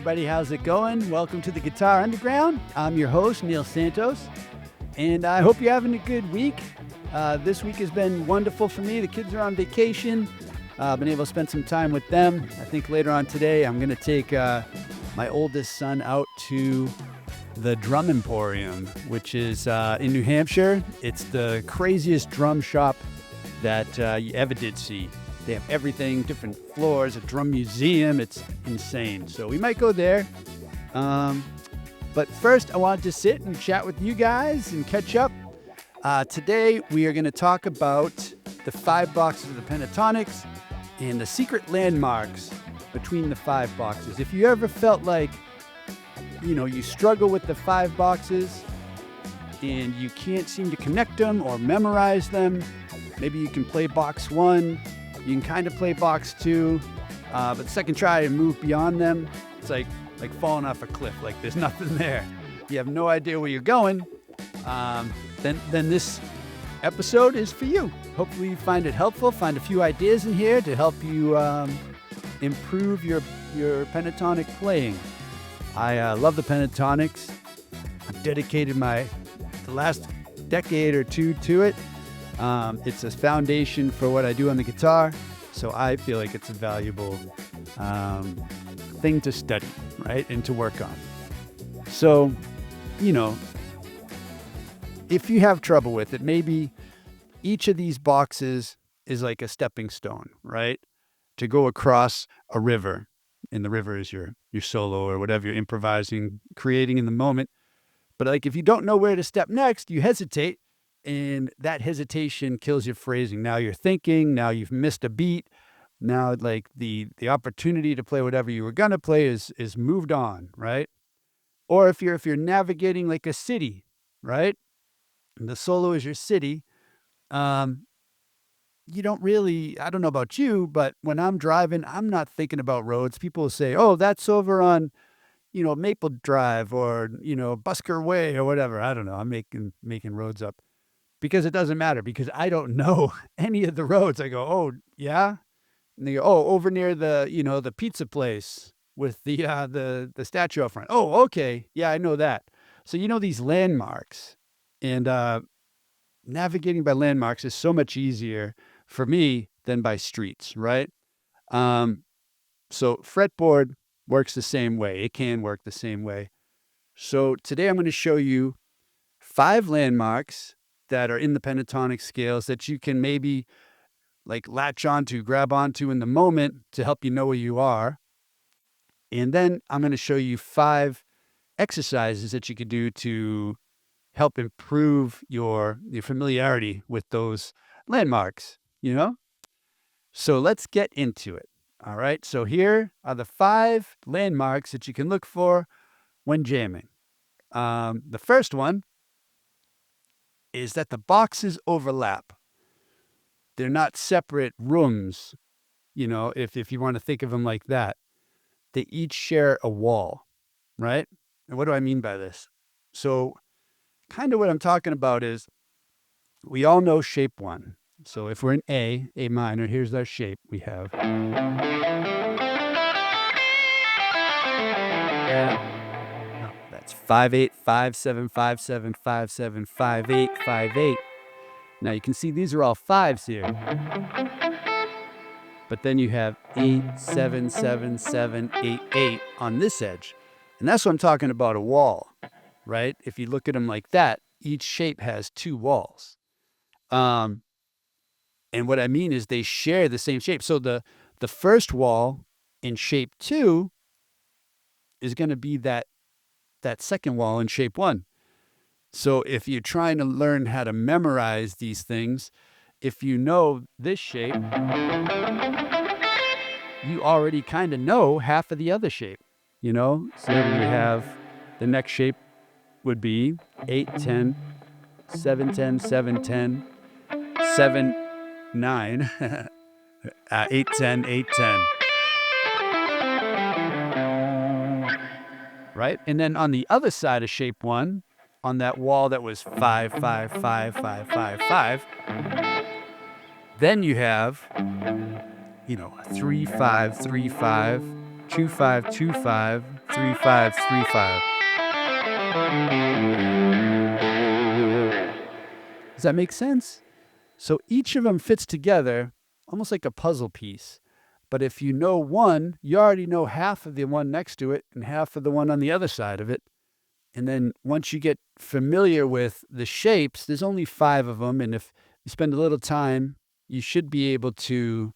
everybody. How's it going? Welcome to the Guitar Underground. I'm your host, Neil Santos, and I hope you're having a good week. This week has been wonderful for me. The kids are on vacation. I've been able to spend some time with them. I think later on today, I'm going to take my oldest son out to the Drum Emporium, which is in New Hampshire. It's the craziest drum shop that you ever did see. They have everything, different floors, a drum museum. It's insane. So we might go there. But first, I wanted to sit and chat with you guys and catch up. Today, we are going to talk about the 5 boxes of the Pentatonics and the secret landmarks between the 5 boxes. If you ever felt like, you struggle with the 5 boxes and you can't seem to connect them or memorize them, maybe you can play box 1. You can kind of play box 2, but second try and move beyond them, it's like falling off a cliff. Like there's nothing there. You have no idea where you're going. Then this episode is for you. Hopefully you find it helpful. Find a few ideas in here to help you improve your pentatonic playing. I love the Pentatonics. I've dedicated the last decade or two to it. It's a foundation for what I do on the guitar, so I feel like it's a valuable thing to study, right, and to work on. So, if you have trouble with it, maybe each of these boxes is like a stepping stone, right, to go across a river, and the river is your solo or whatever you're improvising, creating in the moment. But like if you don't know where to step next, you hesitate. And that hesitation kills your phrasing. Now you're thinking, now you've missed a beat. Now like the opportunity to play whatever you were going to play is moved on, right? Or if you're navigating like a city, right? And the solo is your city. You don't really, I don't know about you, but when I'm driving, I'm not thinking about roads. People will say, oh, that's over on, Maple Drive or, Busker Way or whatever. I don't know. I'm making roads up. Because it doesn't matter, because I don't know any of the roads. I go, oh, yeah? And they go, oh, over near the, the pizza place with the statue up front. Oh, okay. Yeah, I know that. So, these landmarks. And navigating by landmarks is so much easier for me than by streets, right? So Fretboard works the same way. It can work the same way. So today I'm going to show you 5 landmarks that are in the pentatonic scales that you can maybe like latch onto, grab onto in the moment to help you know where you are. And then I'm going to show you 5 exercises that you could do to help improve your familiarity with those landmarks, So let's get into it. All right. So here are the 5 landmarks that you can look for when jamming. The first one is that the boxes overlap. They're not separate rooms, if you want to think of them like that. They each share a wall, right? And what do I mean by this? So kind of what I'm talking about is we all know shape 1. So if we're in A minor, here's our shape. We have... That's 5/8, 5/7, 5/7, 5/7, 5/8, 5/8. Now you can see these are all 5s here. But then you have 8, 7, 7, 7, 8, 8 on this edge. And that's what I'm talking about, a wall, right? If you look at them like that, each shape has 2 walls. And what I mean is they share the same shape. So the first wall in shape 2 is going to be that second wall in shape 1. So if you're trying to learn how to memorize these things, if you know this shape, you already kind of know half of the other shape, So we have the next shape would be 8, 10, 7, 10, 7, 10, 7, 9, 8, 10, 8, 10. Right? And then on the other side of shape 1, on that wall that was 5, 5, 5, 5, 5, 5, then you have, 3, 5, 3, 5, 2, 5, 2, 5, 3/5, 3/5. Does that make sense? So each of them fits together almost like a puzzle piece. But if you know one, you already know half of the one next to it and half of the one on the other side of it. And then once you get familiar with the shapes, there's only 5 of them. And if you spend a little time, you should be able to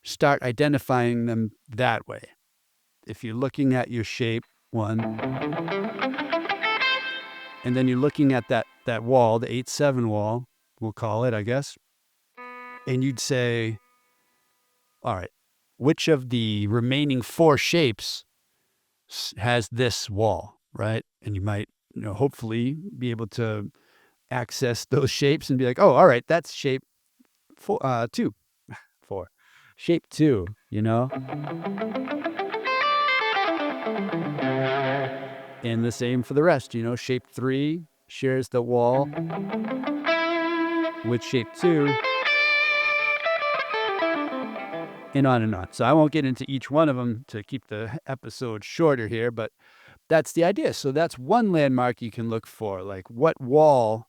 start identifying them that way. If you're looking at your shape 1, and then you're looking at that wall, the 8/7 wall, we'll call it, I guess, and you'd say, all right, which of the remaining 4 shapes has this wall, right? And you might, hopefully be able to access those shapes and be like, oh, all right, that's shape 2, 4, shape 2, And the same for the rest, shape 3 shares the wall with shape 2, and on and on. So I won't get into each one of them to keep the episode shorter here, but that's the idea. So that's one landmark you can look for. Like, what wall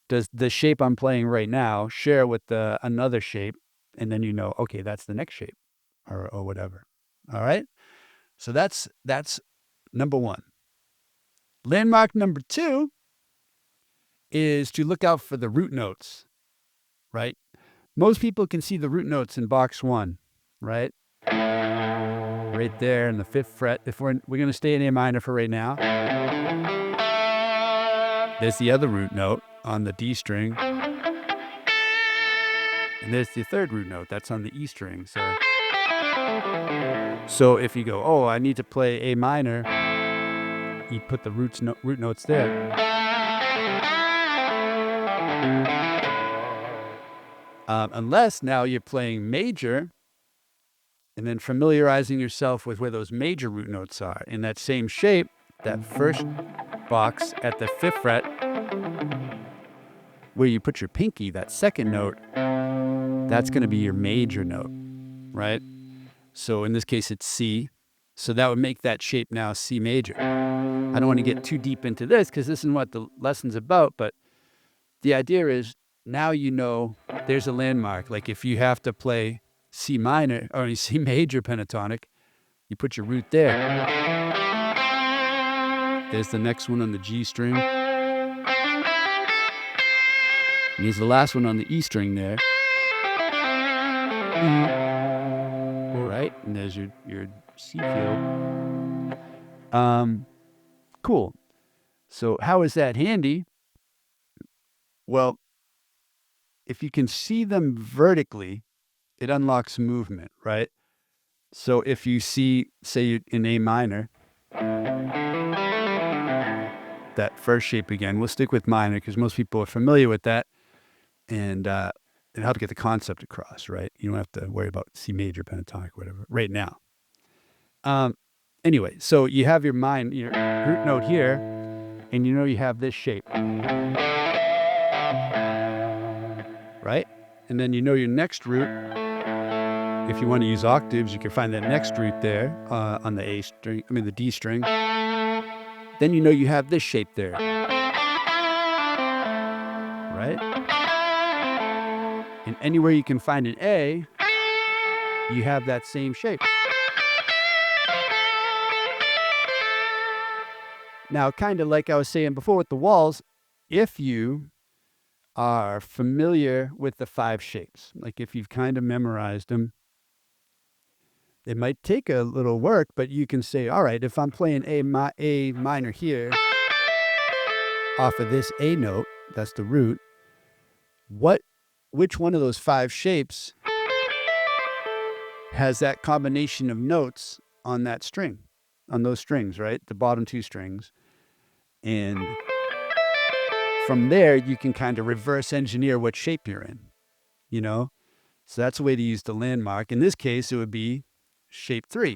does the shape I'm playing right now share with another shape? And then okay, that's the next shape or whatever. All right? So that's number 1. Landmark number 2 is to look out for the root notes, right? Most people can see the root notes in box 1, right? Right there in the 5th fret. If we're going to stay in A minor for right now. There's the other root note on the D string. And there's the 3rd root note. That's on the E string. So if you go, oh, I need to play A minor, you put the root notes there. Unless now you're playing major and then familiarizing yourself with where those major root notes are. In that same shape, that first box at the 5th fret, where you put your pinky, that 2nd note, that's going to be your major note, right? So in this case, it's C. So that would make that shape now C major. I don't want to get too deep into this because this isn't what the lesson's about, but the idea is now there's a landmark. Like if you have to play C minor or C major pentatonic, you put your root there. There's the next one on the G string. And here's the last one on the E string there. Right? And there's your C field. Cool. So how is that handy? Well, if you can see them vertically, it unlocks movement, right? So if you see, say in A minor, that first shape again, we'll stick with minor because most people are familiar with that, and it helps get the concept across, right? You don't have to worry about C major pentatonic, whatever, right now. Anyway, so you have your root note here, and you have this shape, right? And then your next root. If you want to use octaves, you can find that next root there on the the D string. Then you have this shape there, right? And anywhere you can find an A, you have that same shape. Now, kind of like I was saying before with the walls, if you are familiar with the 5 shapes, like if you've kind of memorized them, it might take a little work, but you can say, all right, if I'm playing A minor here off of this A note, that's the root, which one of those 5 shapes has that combination of notes on that string, on those strings, right? The bottom 2 strings. And from there, you can kind of reverse engineer what shape you're in, So that's a way to use the landmark. In this case, it would be shape 3.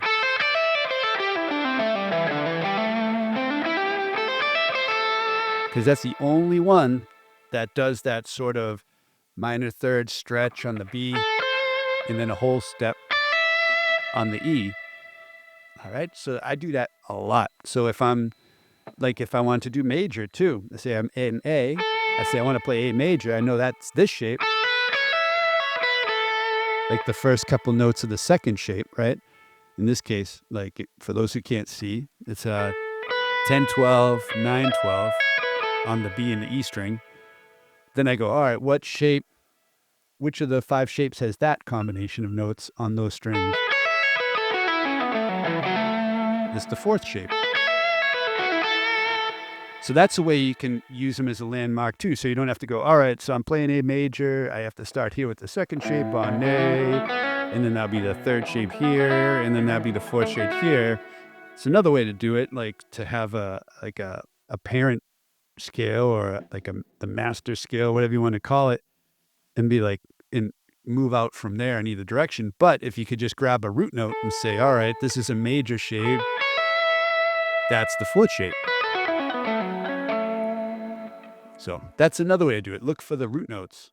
Because that's the only one that does that sort of minor 3rd stretch on the B and then a whole step on the E. All right. So I do that a lot. So if I want to do major too, let's say I'm in A, I say I want to play A major. I know that's this shape, like the first couple notes of the second shape, right? In this case, for those who can't see, it's 10, 12, 9, 12 on the B and the E string. Then I go, all right, which of the 5 shapes has that combination of notes on those strings? It's the 4th shape. So that's a way you can use them as a landmark too. So you don't have to go, all right, so I'm playing A major. I have to start here with the 2nd shape on A, and then that'll be the 3rd shape here, and then that'll be the 4th shape here. It's another way to do it, like to have a parent scale or the master scale, whatever you want to call it, and be like, and move out from there in either direction. But if you could just grab a root note and say, all right, this is a major shape, that's the 4th shape. So that's another way to do it. Look for the root notes.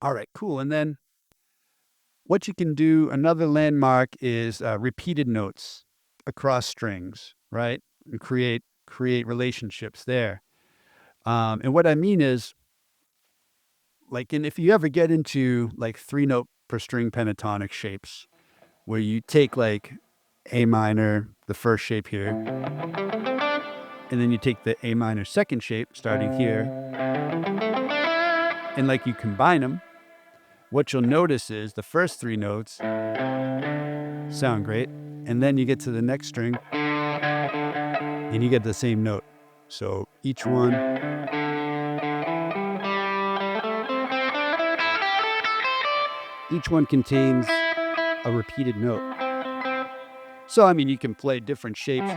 All right, cool. And then what you can do, another landmark is repeated notes across strings, right? And create relationships there. And what I mean is, and if you ever get into 3-note per string pentatonic shapes, where you take A minor, the first shape here, and then you take the A minor second shape starting here, and you combine them, what you'll notice is the first 3 notes sound great, and then you get to the next string and you get the same note. So each one contains a repeated note. So I mean, you can play different shapes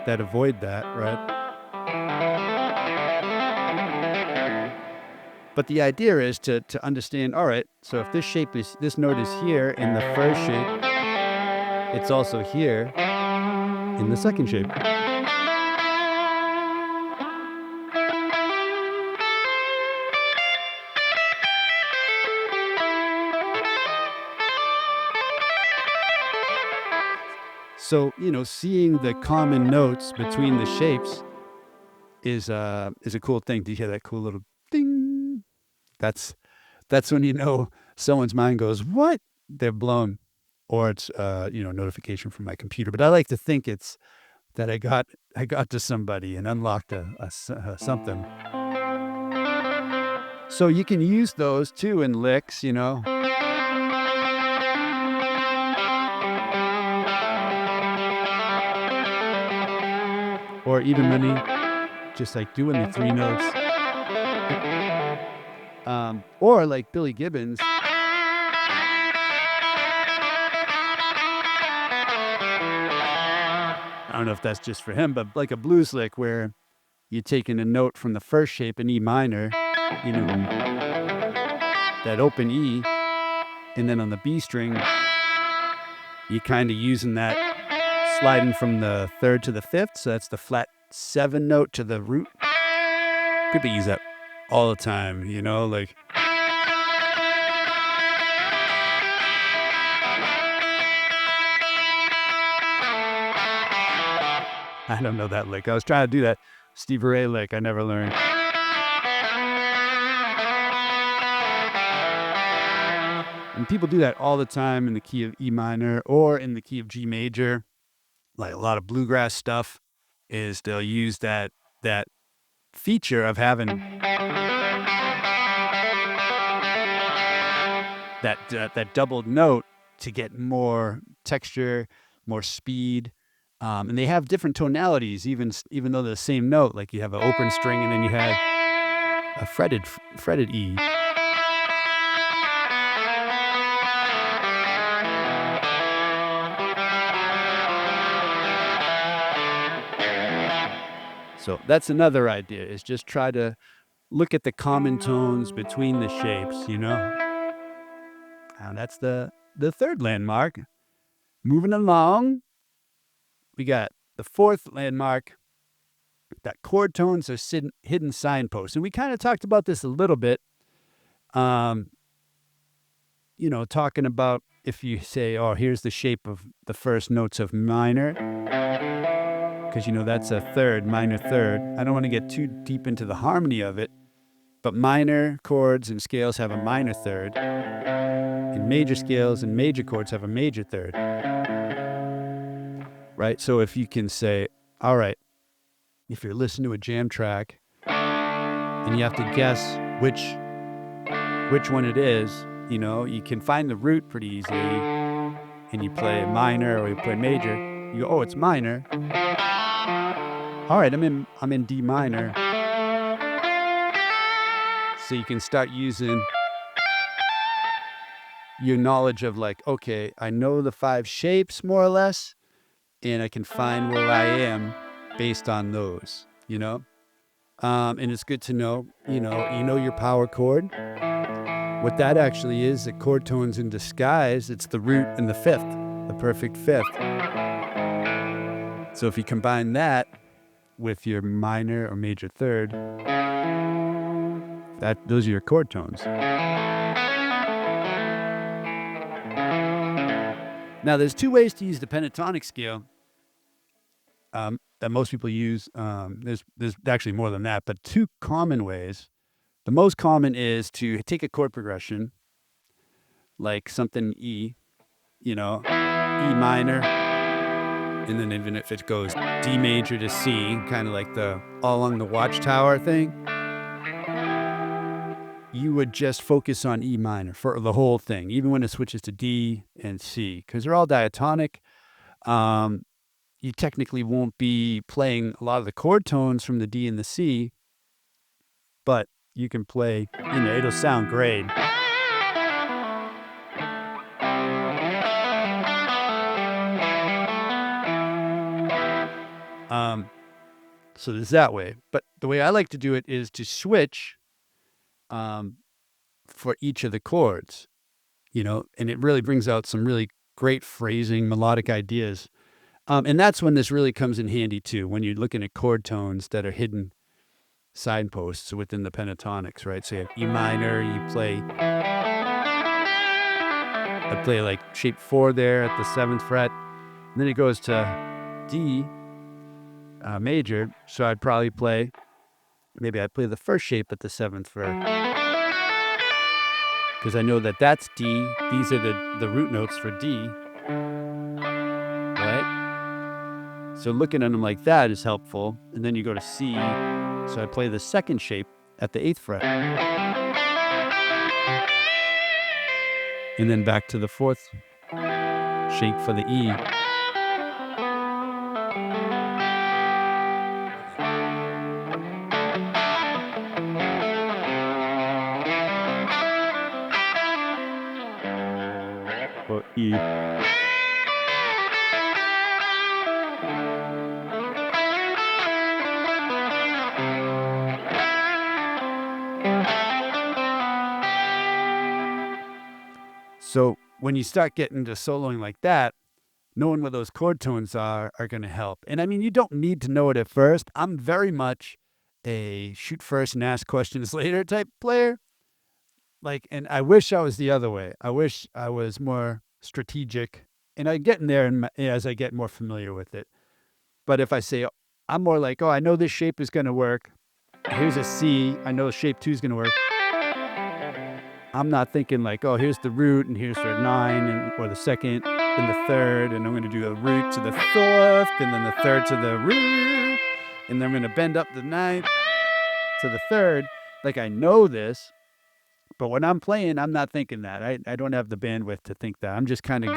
that avoid that, right? But the idea is to understand, all right, so if this note is here in the first shape, it's also here in the second shape. So, seeing the common notes between the shapes is a cool thing. Do you hear that cool little ding? That's when you know someone's mind goes, what? They're blown. Or it's notification from my computer. But I like to think it's that I got to somebody and unlocked something. So you can use those too in licks, or even many, just doing the 3 notes. Or like Billy Gibbons. I don't know if that's just for him, but like a blues lick where you're taking a note from the first shape in E minor, that open E, and then on the B string, you're kind of using that, sliding from the 3rd to the 5th, so that's the flat 7 note to the root. People use that all the time, I don't know that lick. I was trying to do that Stevie Ray lick. I never learned. And people do that all the time in the key of E minor or in the key of G major. Like a lot of bluegrass stuff is they'll use that feature of having that doubled note to get more texture, more speed. And they have different tonalities, even though they're the same note. Like you have an open string, and then you have a fretted E. So that's another idea, is just try to look at the common tones between the shapes, And that's the 3rd landmark. Moving along, we got the 4th landmark, that chord tones are hidden signposts. And we kind of talked about this a little bit. talking about if you say, oh, here's the shape of the first notes of minor, because, that's a third, minor third. I don't want to get too deep into the harmony of it, but minor chords and scales have a minor third, and major scales and major chords have a major third, right? So if you can say, all right, if you're listening to a jam track and you have to guess which one it is, you can find the root pretty easily, and you play minor or you play major. You go, oh, it's minor. All right, I'm in D minor. So you can start using your knowledge of like, okay, I know the 5 shapes more or less, and I can find where I am based on those, and it's good to know, you know your power chord. What that actually is, the chord tones in disguise, it's the root and the fifth, the perfect fifth. So if you combine that with your minor or major third, those are your chord tones. Now, there's 2 ways to use the pentatonic scale that most people use. There's actually more than that, but 2 common ways. The most common is to take a chord progression, like something E, E minor, and then even if it goes D major to C, kind of like the All Along the Watchtower thing, you would just focus on E minor for the whole thing, even when it switches to D and C, because they're all diatonic. You technically won't be playing a lot of the chord tones from the D and the C, but you can play, it'll sound great. So there's that way. But the way I like to do it is to switch for each of the chords, and it really brings out some really great phrasing, melodic ideas. And that's when this really comes in handy too, when you're looking at chord tones that are hidden signposts within the pentatonics, right? So you have E minor, I play like shape 4 there at the 7th fret, and then it goes to D major, so I'd probably maybe I'd play the first shape at the 7th fret, because I know that that's D. These are the root notes for D, right? So looking at them like that is helpful. And then you go to C, so I play the second shape at the 8th fret, and then back to the 4th shape for the E. Or E. So when you start getting to soloing like that, knowing where those chord tones are going to help. And I mean, you don't need to know it at first. I'm very much a shoot first and ask questions later type player. And I wish I was the other way. I wish I was more strategic, and I get in there as I get more familiar with it. But if I say, I'm more like, oh, I know this shape is going to work. Here's a C. I know shape 2 is going to work. I'm not thinking like, oh, here's the root, and here's the 9, or the 2nd, and the 3rd, and I'm going to do a root to the 4th, and then the 3rd to the root, and then I'm going to bend up the 9th to the 3rd. Like, I know this, but when I'm playing, I'm not thinking that. I don't have the bandwidth to think that. I'm just kind of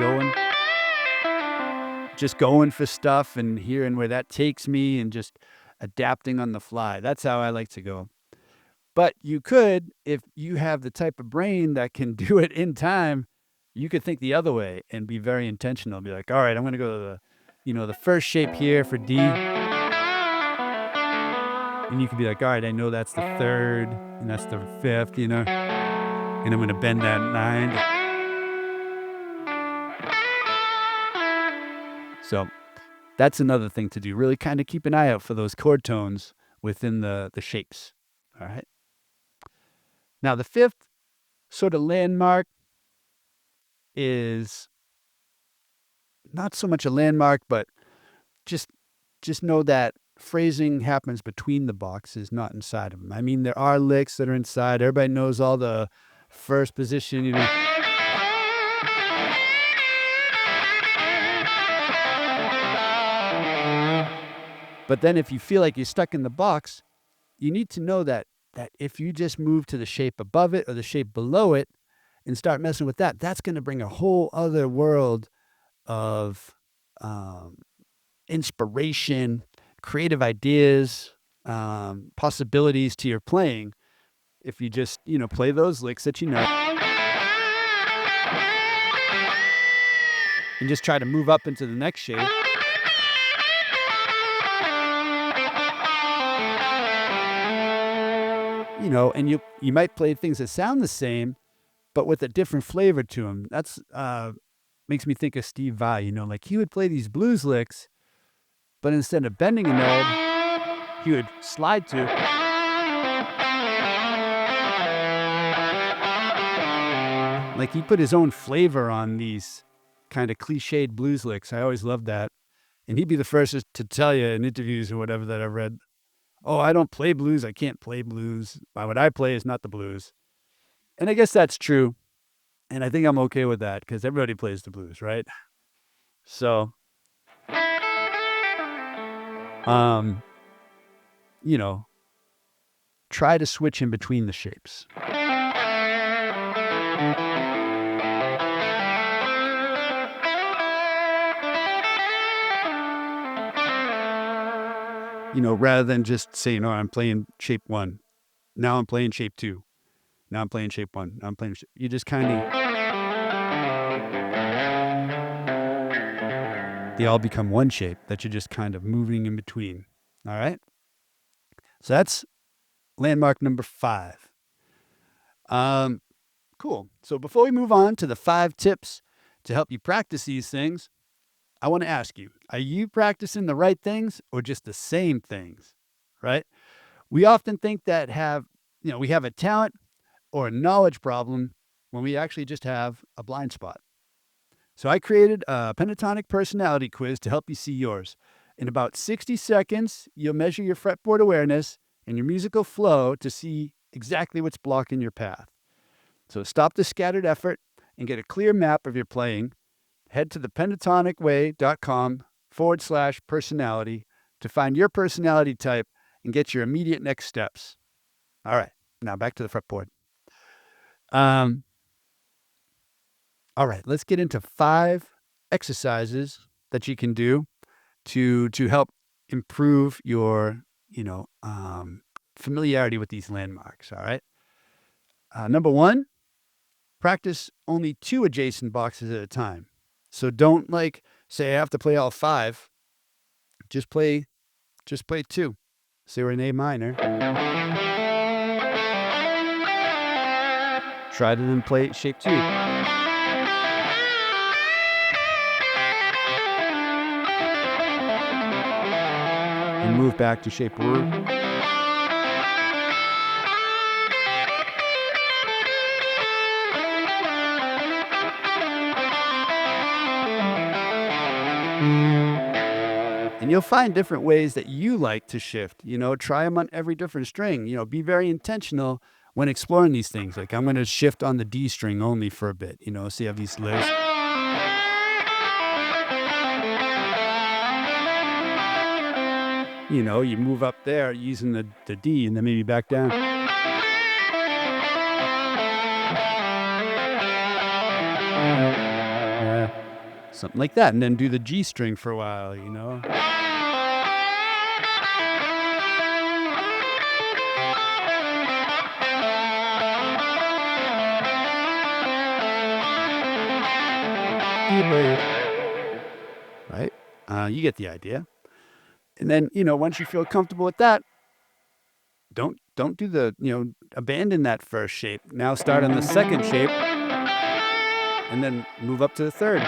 going for stuff and hearing where that takes me and just adapting on the fly. That's how I like to go. But you could, if you have the type of brain that can do it in time, you could think the other way and be very intentional. Be like, all right, I'm going to go to the first shape here for D. And you could be like, all right, I know that's the 3rd and that's the 5th, and I'm going to bend that 9. So that's another thing to do. Really kind of keep an eye out for those chord tones within the shapes. All right. Now, the 5th sort of landmark is not so much a landmark, but just know that phrasing happens between the boxes, not inside of them. I mean, there are licks that are inside. Everybody knows all the first position, But then if you feel like you're stuck in the box, you need to know that if you just move to the shape above it or the shape below it and start messing with that, that's going to bring a whole other world of inspiration, creative ideas, possibilities to your playing. If you just, play those licks that you know and just try to move up into the next shape. And you might play things that sound the same, but with a different flavor to them. That's makes me think of Steve Vai. Like he would play these blues licks, but instead of bending a note, he would slide to. Like he put his own flavor on these kind of cliched blues licks. I always loved that. And he'd be the first to tell you in interviews or whatever that I've read, oh, I don't play blues. I can't play blues. What I play is not the blues. And I guess that's true. And I think I'm okay with that because everybody plays the blues, right? So, try to switch in between the shapes. Rather than just saying, oh, I'm playing shape 1. Now I'm playing shape 2. Now I'm playing shape 1. Now I'm playing shape. You just kind of... They all become one shape that you're just kind of moving in between. All right? So that's landmark number 5. Cool. So before we move on to the 5 tips to help you practice these things, I want to ask you, are you practicing the right things or just the same things, right? We often think that we have a talent or a knowledge problem when we actually just have a blind spot. So I created a Pentatonic personality quiz to help you see yours. In about 60 seconds, you'll measure your fretboard awareness and your musical flow to see exactly what's blocking your path. So stop the scattered effort and get a clear map of your playing. Head to thepentatonicway.com/personality to find your personality type and get your immediate next steps. All right, now back to the fretboard. All right, let's get into 5 exercises that you can do to help improve your, familiarity with these landmarks. All right. Number 1, practice only 2 adjacent boxes at a time. So don't say I have to play all 5. Just play 2. Say we're in A minor. Try to then play shape 2. And move back to shape 1. And you'll find different ways that you like to shift. Try them on every different string. Be very intentional when exploring these things. Like I'm going to shift on the D string only for a bit. So you have these layers. You move up there using the D and then maybe back down. Something like that. And then do the G string for a while, Right? You get the idea. And then, once you feel comfortable with that, don't do abandon that first shape. Now start on the second shape and then move up to the third.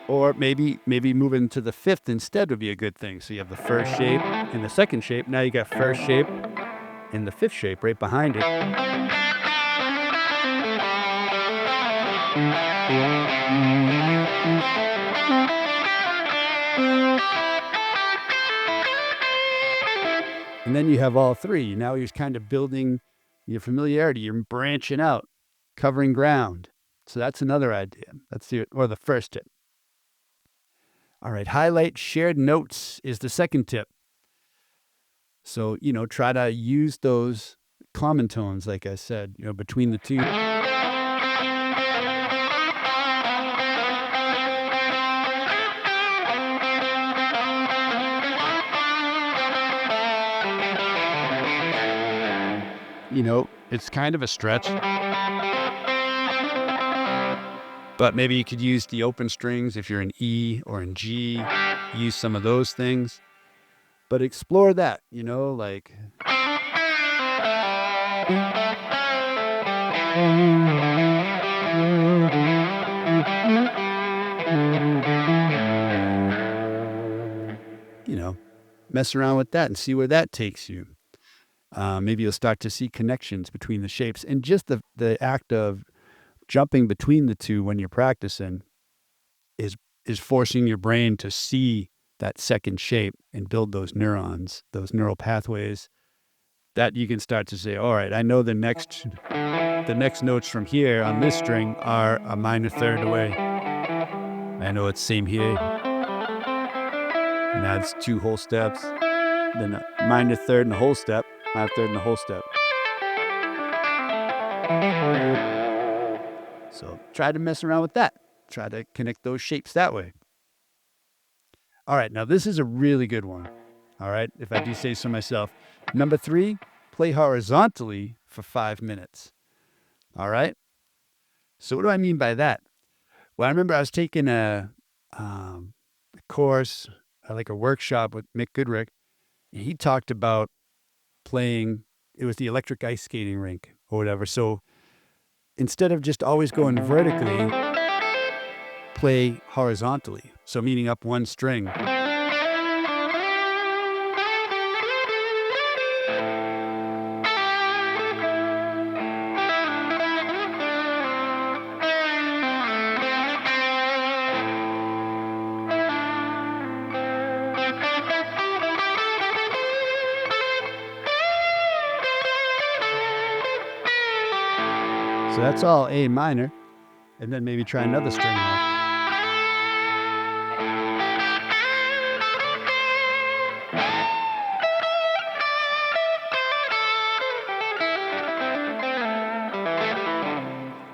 Or Or maybe moving to the fifth instead would be a good thing. So you have the first shape and the second shape. Now you got first shape and the fifth shape right behind it. And then you have all three. Now you're kind of building your familiarity. You're branching out, covering ground. So that's another idea. That's the first tip. All right, highlight shared notes is the second tip. So, try to use those common tones, like I said, between the two. It's kind of a stretch. But maybe you could use the open strings if you're in E or in G. Use some of those things. But explore that, like... mess around with that and see where that takes you. Maybe you'll start to see connections between the shapes. And just the act of jumping between the two when you're practicing is forcing your brain to see that second shape and build those neurons, those neural pathways that you can start to say, all right, I know the next notes from here on this string are a minor third away. I know it's same here. And that's 2 whole steps. Then a minor third and a whole step. Minor third and a whole step. So try to mess around with that. Try to connect those shapes that way. All right, now this is a really good one. All right, if I do say so myself. Number 3, play horizontally for 5 minutes. All right? So what do I mean by that? Well, I remember I was taking a course, like a workshop with Mick Goodrick, and he talked about playing, it was the electric ice skating rink or whatever. So instead of just always going vertically, play horizontally. So meaning up one string. So that's all A minor, and then maybe try another string more.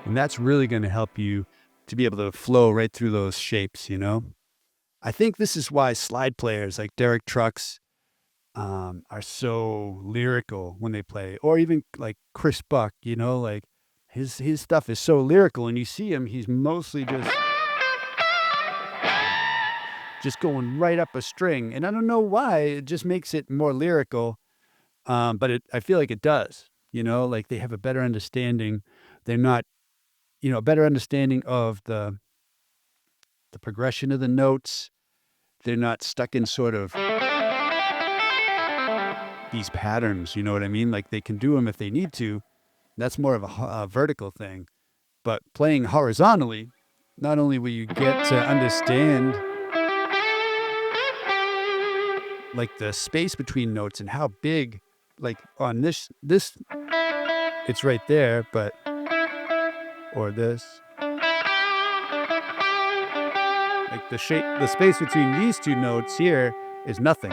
And that's really going to help you to be able to flow right through those shapes, I think this is why slide players like Derek Trucks are so lyrical when they play, or even like Chris Buck, like his stuff is so lyrical, and you see him, he's mostly just going right up a string, and I don't know why. It just makes it more lyrical, but I feel like it does. Like they have a better understanding. They're not, a better understanding of the progression of the notes. They're not stuck in sort of these patterns, you know what I mean? Like they can do them if they need to. That's more of a vertical thing. But playing horizontally, not only will you get to understand like the space between notes and how big, like on this it's right there, but, or this. Like the space between these two notes here is nothing.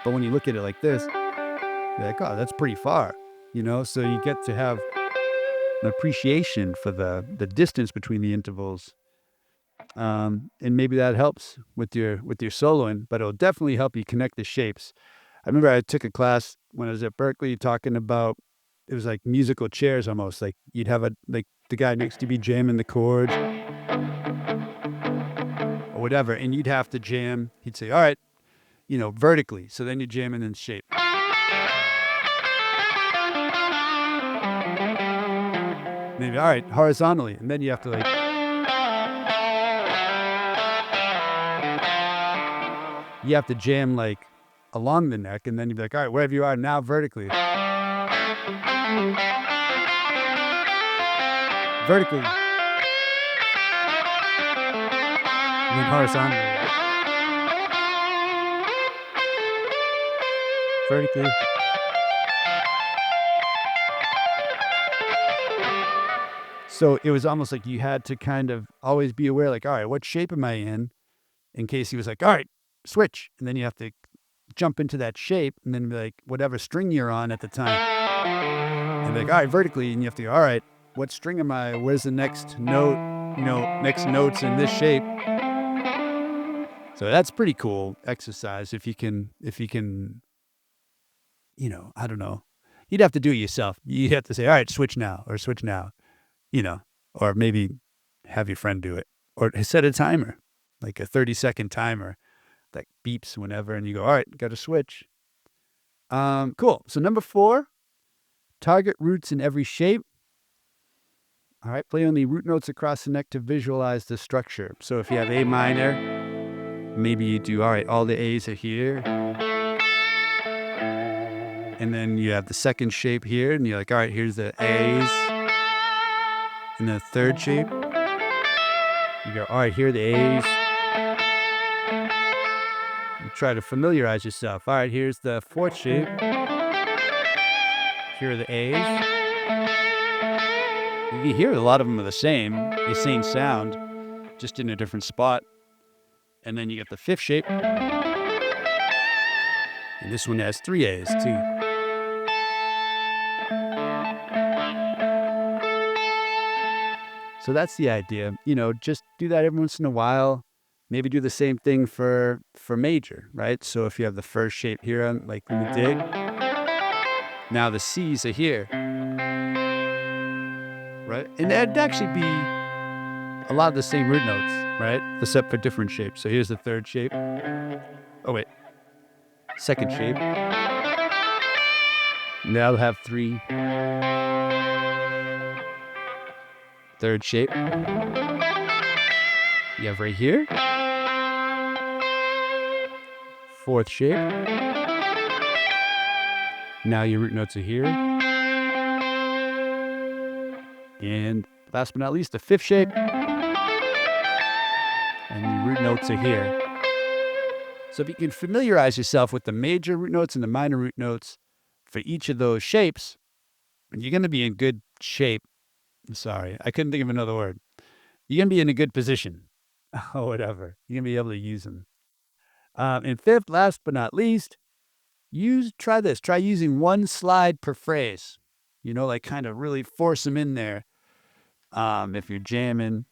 But when you look at it like this, you're like, oh, that's pretty far, So you get to have an appreciation for the distance between the intervals, and maybe that helps with your soloing. But it'll definitely help you connect the shapes. I remember I took a class when I was at Berkeley talking about, it was like musical chairs almost. Like you'd have the guy next to you be jamming the chords or whatever, and you'd have to jam. He'd say, all right, vertically. So then you jam in shape. Maybe, all right, horizontally. And then you have to you have to jam like along the neck, and then you'd be like, all right, wherever you are now, vertically. Vertically. And then horizontally. Vertically. So it was almost like you had to kind of always be aware, like, all right, what shape am I in case he was like, all right, switch. And then you have to jump into that shape and then be like, whatever string you're on at the time. And be like, all right, vertically. And you have to go, all right, what string am I? Where's the next note? Next notes in this shape. So that's pretty cool exercise if you can, I don't know. You'd have to do it yourself. You'd have to say, all right, switch now or switch now. Or maybe have your friend do it, or set a timer, like a 30-second timer that beeps whenever, and you go, all right, got to switch. Cool. So number 4, target roots in every shape. All right, play only root notes across the neck to visualize the structure. So if you have A minor, maybe you do, all right, all the A's are here. And then you have the second shape here, and you're like, all right, here's the A's. In the third shape, you go, all right, here are the A's. You try to familiarize yourself. All right, here's the fourth shape. Here are the A's. You hear a lot of them are the same sound, just in a different spot. And then you get the fifth shape. And this one has 3 A's too. So that's the idea. Just do that every once in a while. Maybe do the same thing for major, right? So if you have the first shape here, like in the dig, now the C's are here, right? And that'd actually be a lot of the same root notes, right? Except for different shapes. So here's the third shape. Oh, wait. Second shape. Now I'll have 3. Third shape. You have right here. Fourth shape. Now your root notes are here. And last but not least, the fifth shape. And your root notes are here. So if you can familiarize yourself with the major root notes and the minor root notes for each of those shapes, you're going to be in good shape. Sorry, I couldn't think of another word. You're going to be in a good position or whatever. You're going to be able to use them. And fifth, last but not least, try this. Try using 1 slide per phrase. Like kind of really force them in there. If you're jamming.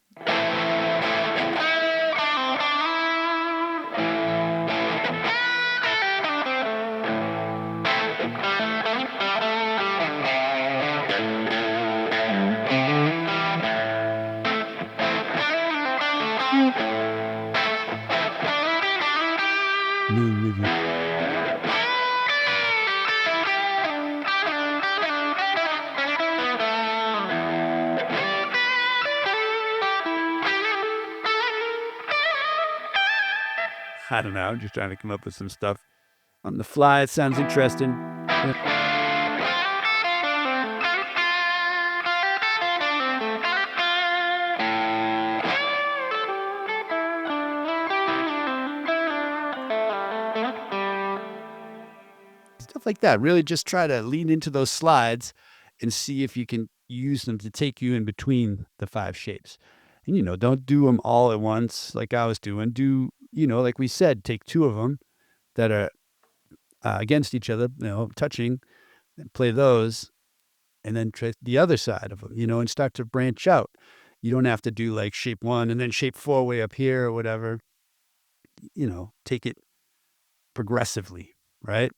I don't know. I'm just trying to come up with some stuff on the fly. It sounds interesting. Stuff like that. Really just try to lean into those slides and see if you can use them to take you in between the 5 shapes. And, don't do them all at once like I was doing. Do, like we said, take 2 of them that are against each other, touching, and play those, and then try the other side of them, and start to branch out. You don't have to do like shape 1 and then shape 4 way up here or whatever. Take it progressively, right?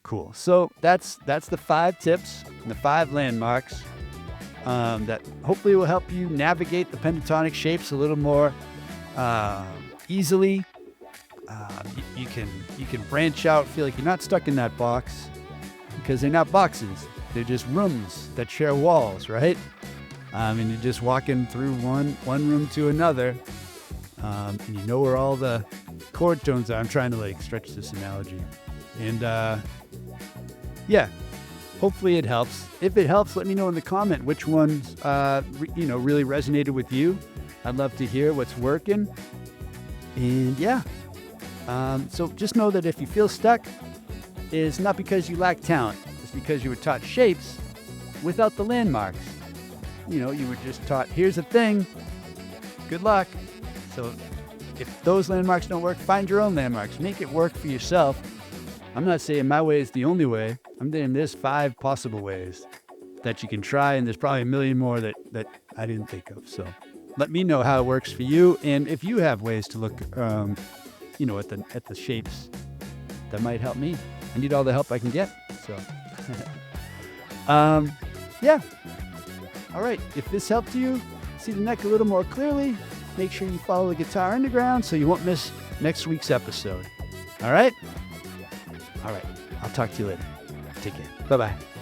Cool. So that's the 5 tips and the 5 landmarks that hopefully will help you navigate the pentatonic shapes a little more easily. You can branch out, feel like you're not stuck in that box, because they're not boxes. They're just rooms that share walls, right? And you're just walking through one room to another, and you know where all the chord tones are. I'm trying to like stretch this analogy. And yeah, hopefully it helps. If it helps, let me know in the comment which ones, really resonated with you. I'd love to hear what's working. And yeah, so just know that if you feel stuck, it's not because you lack talent. It's because you were taught shapes without the landmarks. You were just taught, here's a thing, good luck. So if those landmarks don't work, find your own landmarks. Make it work for yourself. I'm not saying my way is the only way. I'm saying there's 5 possible ways that you can try, and there's probably a million more that I didn't think of. So let me know how it works for you, and if you have ways to look, at the shapes that might help me. I need all the help I can get. So, yeah. All right. If this helped you see the neck a little more clearly, make sure you follow the Guitar Underground so you won't miss next week's episode. All right. All right. I'll talk to you later. Take care. Bye-bye.